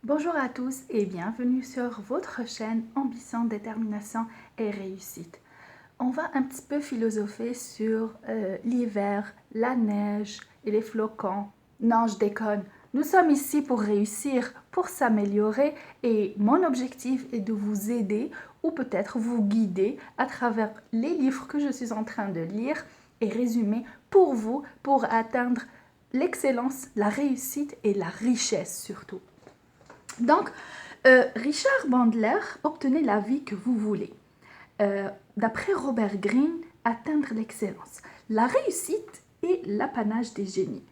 Bonjour à tous et bienvenue sur votre chaîne Ambition, Détermination et Réussite. On va un petit peu philosopher sur l'hiver, la neige et les flocons. Non, je déconne. Nous sommes ici pour réussir, pour s'améliorer et mon objectif est de vous aider ou peut-être vous guider à travers les livres que je suis en train de lire et résumer pour vous pour atteindre l'excellence, la réussite et la richesse surtout. Donc, Richard Bandler, obtenez la vie que vous voulez. D'après Robert Greene, atteindre l'excellence. La réussite est l'apanage des génies.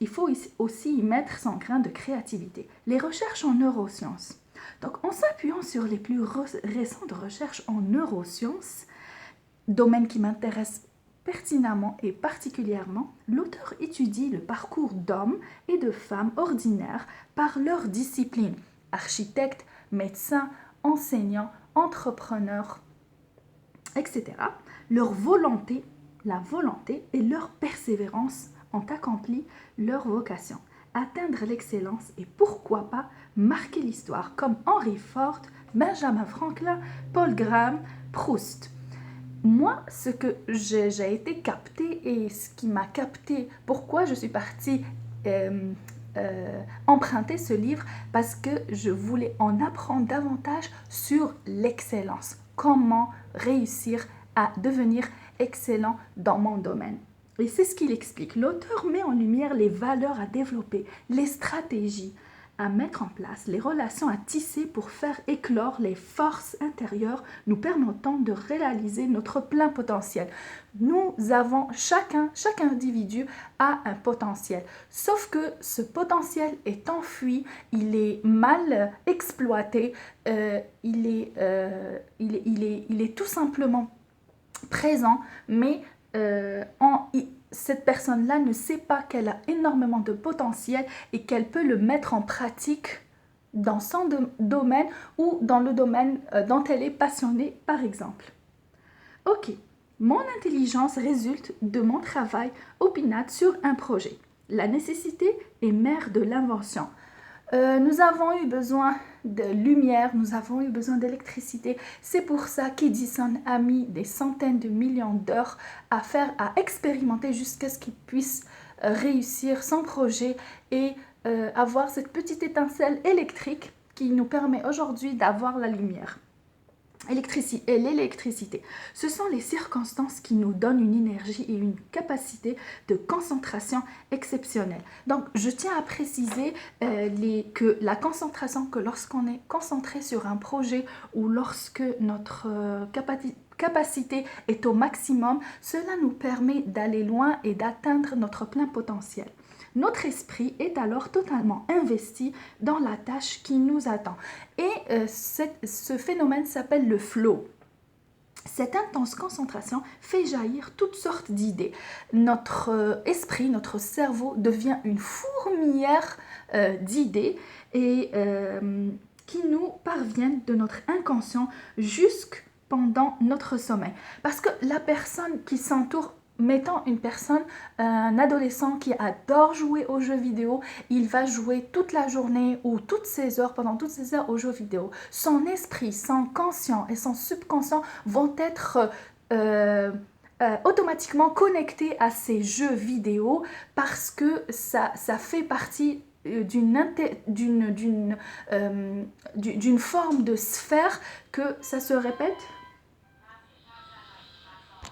Il faut aussi y mettre son grain de créativité. Les recherches en neurosciences. Donc, en s'appuyant sur les plus récentes recherches en neurosciences, domaine qui m'intéresse pertinemment et particulièrement, l'auteur étudie le parcours d'hommes et de femmes ordinaires par leur discipline, architectes, médecins, enseignants, entrepreneurs, etc. Leur volonté, la volonté et leur persévérance ont accompli leur vocation, atteindre l'excellence et pourquoi pas marquer l'histoire comme Henry Ford, Benjamin Franklin, Paul Graham, Proust. Moi, ce que j'ai été captée et ce qui m'a captée, pourquoi je suis partie emprunter ce livre, parce que je voulais en apprendre davantage sur l'excellence. Comment réussir à devenir excellent dans mon domaine. Et c'est ce qu'il explique. L'auteur met en lumière les valeurs à développer, les stratégies à mettre en place, les relations à tisser pour faire éclore les forces intérieures nous permettant de réaliser notre plein potentiel. Nous avons chaque individu a un potentiel, sauf que ce potentiel est enfoui, il est mal exploité, il est tout simplement présent, mais cette personne-là ne sait pas qu'elle a énormément de potentiel et qu'elle peut le mettre en pratique dans son domaine ou dans le domaine dont elle est passionnée, par exemple. Ok, mon intelligence résulte de mon travail opinâtre sur un projet. La nécessité est mère de l'invention. Nous avons eu besoin de lumière, nous avons eu besoin d'électricité. C'est pour ça qu'Edison a mis des centaines de millions d'heures à expérimenter jusqu'à ce qu'il puisse réussir son projet et avoir cette petite étincelle électrique qui nous permet aujourd'hui d'avoir la lumière. L'électricité. Ce sont les circonstances qui nous donnent une énergie et une capacité de concentration exceptionnelle. Donc, je tiens à préciser que la concentration, que lorsqu'on est concentré sur un projet ou lorsque notre capacité est au maximum, cela nous permet d'aller loin et d'atteindre notre plein potentiel. Notre esprit est alors totalement investi dans la tâche qui nous attend. Et ce phénomène s'appelle le flow. Cette intense concentration fait jaillir toutes sortes d'idées. Notre esprit, notre cerveau devient une fourmilière d'idées et qui nous parviennent de notre inconscient jusque pendant notre sommeil. Parce que la personne qui s'entoure, mettons une personne, un adolescent qui adore jouer aux jeux vidéo, il va jouer toute la journée ou toutes ses heures, pendant toutes ces heures aux jeux vidéo. Son esprit, son conscient et son subconscient vont être automatiquement connectés à ces jeux vidéo parce que ça fait partie d'une forme de sphère que ça se répète.